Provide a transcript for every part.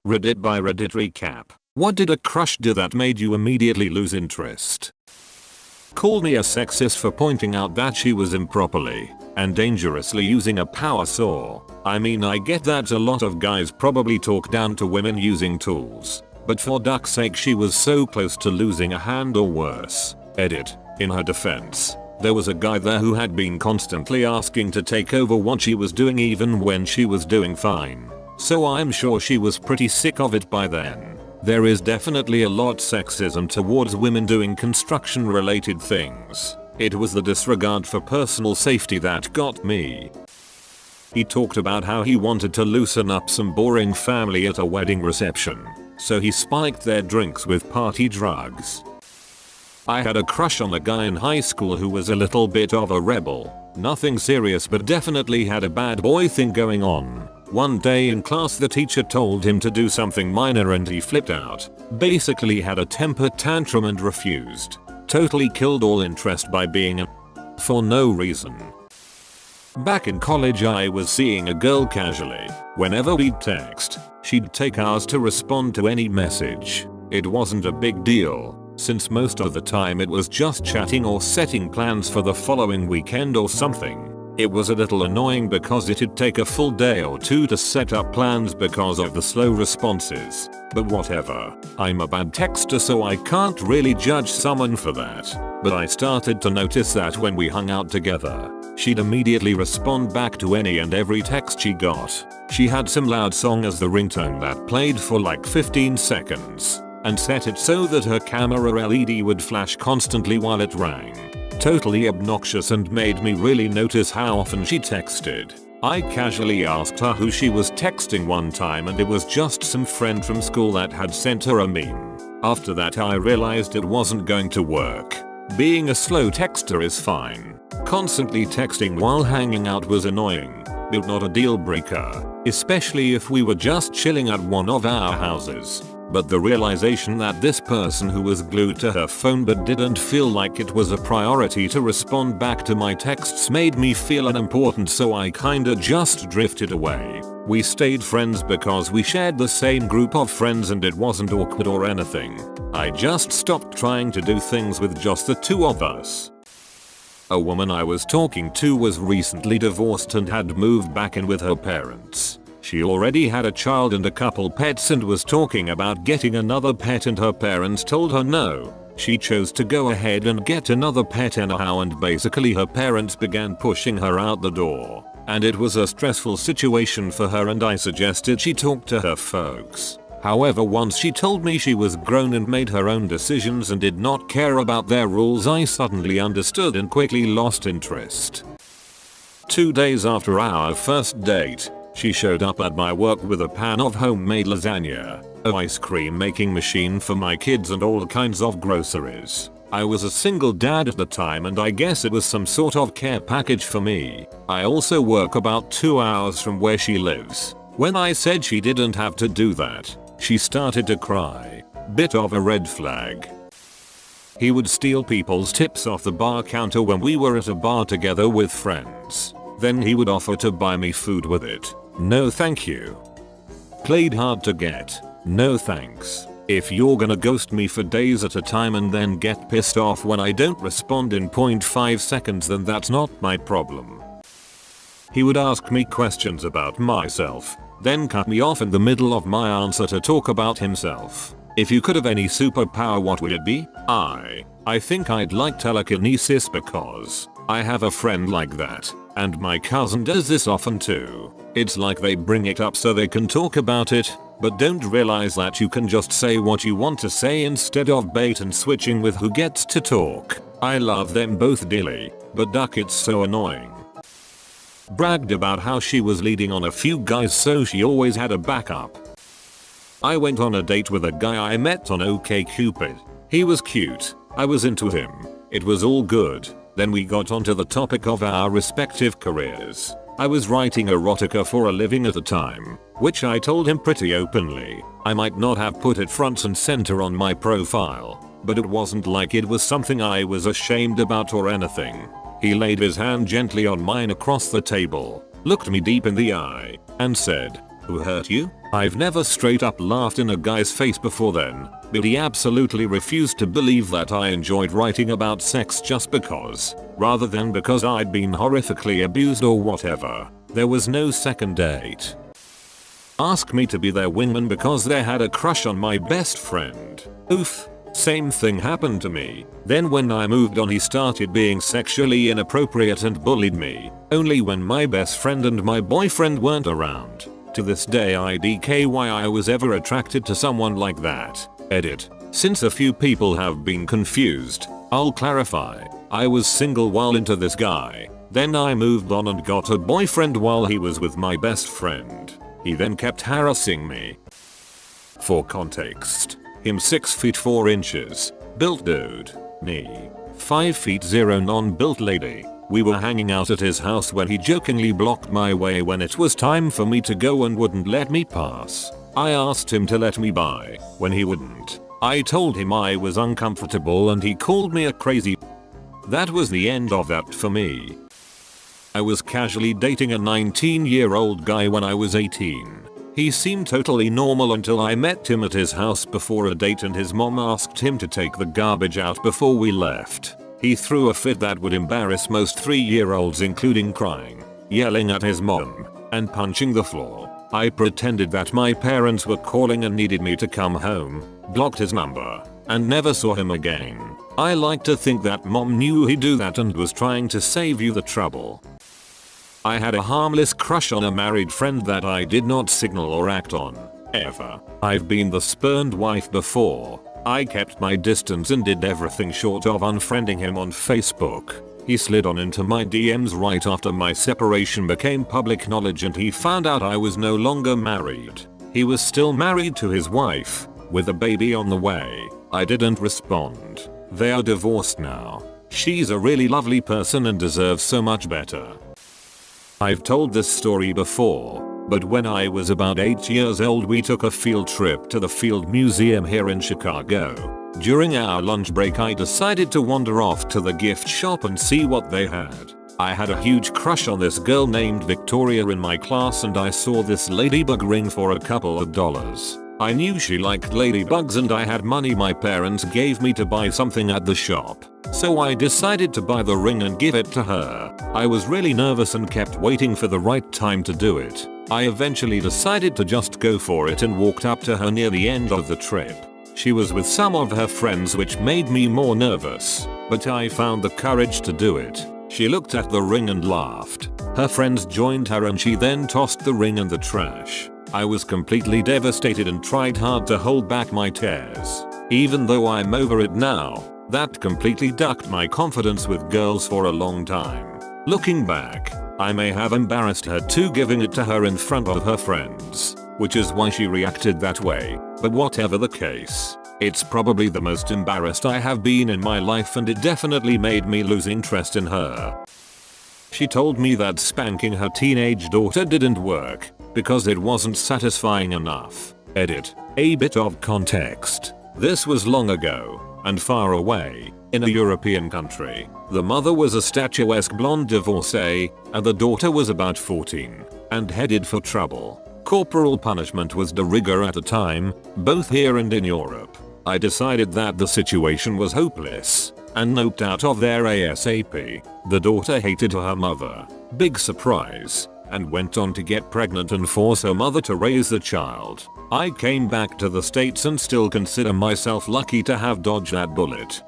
Reddit by Reddit recap. What did a crush do that made you immediately lose interest? Called me a sexist for pointing out that she was improperly and dangerously using a power saw. I mean, I get that a lot of guys probably talk down to women using tools, but for duck's sake, she was so close to losing a hand or worse. Edit. In her defense, there was a guy there who had been constantly asking to take over what she was doing even when she was doing fine. So I'm sure she was pretty sick of it by then. There is definitely a lot sexism towards women doing construction related things. It was the disregard for personal safety that got me. He talked about how he wanted to loosen up some boring family at a wedding reception, so he spiked their drinks with party drugs. I had a crush on a guy in high school who was a little bit of a rebel. Nothing serious, but definitely had a bad boy thing going on. One day in class, the teacher told him to do something minor and he flipped out. Basically had a temper tantrum and refused. Totally killed all interest by being a for no reason. Back in college, I was seeing a girl casually. Whenever we'd text, she'd take hours to respond to any message. It wasn't a big deal, since most of the time it was just chatting or setting plans for the following weekend or something. It was a little annoying because it'd take a full day or two to set up plans because of the slow responses. But whatever. I'm a bad texter, so I can't really judge someone for that. But I started to notice that when we hung out together, she'd immediately respond back to any and every text she got. She had some loud song as the ringtone that played for like 15 seconds. And set it so that her camera LED would flash constantly while it rang. Totally obnoxious and made me really notice how often she texted. I casually asked her who she was texting one time, and it was just some friend from school that had sent her a meme. After that, I realized it wasn't going to work. Being a slow texter is fine. Constantly texting while hanging out was annoying, but not a deal breaker, especially if we were just chilling at one of our houses. But the realization that this person who was glued to her phone but didn't feel like it was a priority to respond back to my texts made me feel unimportant, so I kinda just drifted away. We stayed friends because we shared the same group of friends and it wasn't awkward or anything. I just stopped trying to do things with just the two of us. A woman I was talking to was recently divorced and had moved back in with her parents. She already had a child and a couple pets and was talking about getting another pet, and her parents told her no. She chose to go ahead and get another pet anyhow, and basically her parents began pushing her out the door. And it was a stressful situation for her, and I suggested she talk to her folks. However, once she told me she was grown and made her own decisions and did not care about their rules, I suddenly understood and quickly lost interest. 2 days after our first date, she showed up at my work with a pan of homemade lasagna, an ice cream making machine for my kids, and all kinds of groceries. I was a single dad at the time, and I guess it was some sort of care package for me. I also work about 2 hours from where she lives. When I said she didn't have to do that, she started to cry. Bit of a red flag. He would steal people's tips off the bar counter when we were at a bar together with friends. Then he would offer to buy me food with it. No thank you. Played hard to get. No thanks. If you're gonna ghost me for days at a time and then get pissed off when I don't respond in 0.5 seconds, then that's not my problem. He would ask me questions about myself, then cut me off in the middle of my answer to talk about himself. If you could have any superpower, what would it be? I think I'd like telekinesis because I have a friend like that, and my cousin does this often too. It's like they bring it up so they can talk about it, but don't realize that you can just say what you want to say instead of bait and switching with who gets to talk. I love them both dearly, but duck, it's so annoying. Bragged about how she was leading on a few guys, so she always had a backup. I went on a date with a guy I met on OkCupid. He was cute. I was into him. It was all good. Then we got onto the topic of our respective careers. I was writing erotica for a living at the time, which I told him pretty openly. I might not have put it front and center on my profile, but it wasn't like it was something I was ashamed about or anything. He laid his hand gently on mine across the table, looked me deep in the eye, and said, Who hurt you? I've never straight up laughed in a guy's face before then, but he absolutely refused to believe that I enjoyed writing about sex just because, rather than because I'd been horrifically abused or whatever. There was no second date. Ask me to be their wingman because they had a crush on my best friend. Oof. Same thing happened to me. Then when I moved on he started being sexually inappropriate and bullied me, only when my best friend and my boyfriend weren't around. To this day I DK why I was ever attracted to someone like that. Edit. Since a few people have been confused, I'll clarify. I was single while into this guy. Then I moved on and got a boyfriend while he was with my best friend. He then kept harassing me. For context. Him 6 feet 4 inches, built dude, me, 5 feet 0 non-built lady. We were hanging out at his house when he jokingly blocked my way when it was time for me to go and wouldn't let me pass. I asked him to let me by. When he wouldn't, I told him I was uncomfortable and he called me a crazy. That was the end of that for me. I was casually dating a 19-year-old guy when I was 18. He seemed totally normal until I met him at his house before a date and his mom asked him to take the garbage out before we left. He threw a fit that would embarrass most 3-year-olds, including crying, yelling at his mom, and punching the floor. I pretended that my parents were calling and needed me to come home, blocked his number, and never saw him again. I like to think that mom knew he'd do that and was trying to save you the trouble. I had a harmless crush on a married friend that I did not signal or act on, ever. I've been the spurned wife before. I kept my distance and did everything short of unfriending him on Facebook. He slid on into my DMs right after my separation became public knowledge and he found out I was no longer married. He was still married to his wife, with a baby on the way. I didn't respond. They are divorced now. She's a really lovely person and deserves so much better. I've told this story before, but when I was about 8 years old we took a field trip to the Field Museum here in Chicago. During our lunch break I decided to wander off to the gift shop and see what they had. I had a huge crush on this girl named Victoria in my class and I saw this ladybug ring for a couple of dollars. I knew she liked ladybugs and I had money my parents gave me to buy something at the shop. So I decided to buy the ring and give it to her. I was really nervous and kept waiting for the right time to do it. I eventually decided to just go for it and walked up to her near the end of the trip. She was with some of her friends which made me more nervous, but I found the courage to do it. She looked at the ring and laughed. Her friends joined her and she then tossed the ring in the trash. I was completely devastated and tried hard to hold back my tears. Even though I'm over it now, that completely ducked my confidence with girls for a long time. Looking back, I may have embarrassed her too giving it to her in front of her friends, which is why she reacted that way, but whatever the case, it's probably the most embarrassed I have been in my life and it definitely made me lose interest in her. She told me that spanking her teenage daughter didn't work, because it wasn't satisfying enough. Edit. A bit of context. This was long ago, and far away, in a European country. The mother was a statuesque blonde divorcee, and the daughter was about 14, and headed for trouble. Corporal punishment was de rigueur at the time, both here and in Europe. I decided that the situation was hopeless, and noped out of there ASAP. The daughter hated her mother, big surprise, and went on to get pregnant and force her mother to raise the child. I came back to the States and still consider myself lucky to have dodged that bullet.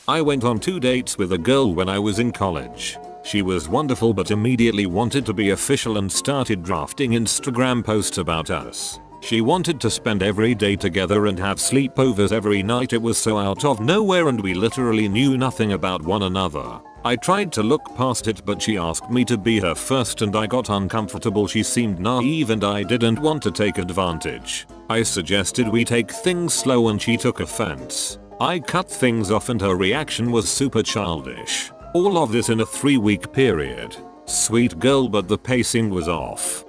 I went on 2 dates with a girl when I was in college. She was wonderful but immediately wanted to be official and started drafting Instagram posts about us. She wanted to spend every day together and have sleepovers every night. It was so out of nowhere and we literally knew nothing about one another. I tried to look past it but she asked me to be her first and I got uncomfortable. She seemed naive and I didn't want to take advantage. I suggested we take things slow and she took offense. I cut things off and her reaction was super childish. All of this in a 3-week period. Sweet girl, but the pacing was off.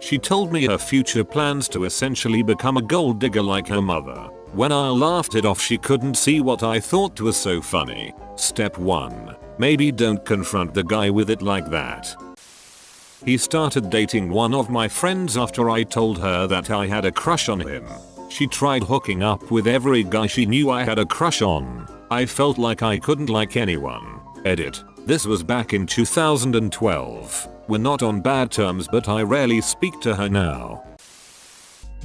She told me her future plans to essentially become a gold digger like her mother. When I laughed it off, she couldn't see what I thought was so funny. Step 1. Maybe don't confront the guy with it like that. He started dating one of my friends after I told her that I had a crush on him. She tried hooking up with every guy she knew I had a crush on. I felt like I couldn't like anyone. Edit. This was back in 2012. We're not on bad terms, but I rarely speak to her now.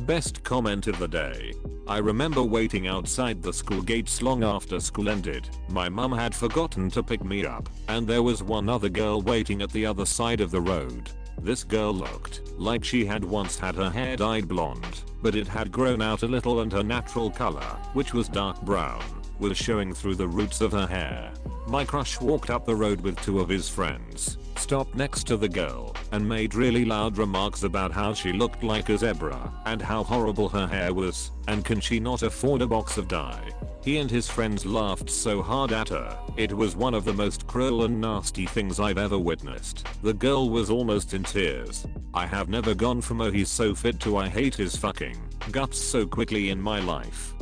Best comment of the day. I remember waiting outside the school gates long after school ended. My mum had forgotten to pick me up, and there was one other girl waiting at the other side of the road. This girl looked like she had once had her hair dyed blonde, but it had grown out a little and her natural color, which was dark brown, was showing through the roots of her hair. My crush walked up the road with two of his friends, stopped next to the girl, and made really loud remarks about how she looked like a zebra, and how horrible her hair was, and can she not afford a box of dye. He and his friends laughed so hard at her, it was one of the most cruel and nasty things I've ever witnessed. The girl was almost in tears. I have never gone from "oh he's so fit" to "I hate his fucking guts" so quickly in my life.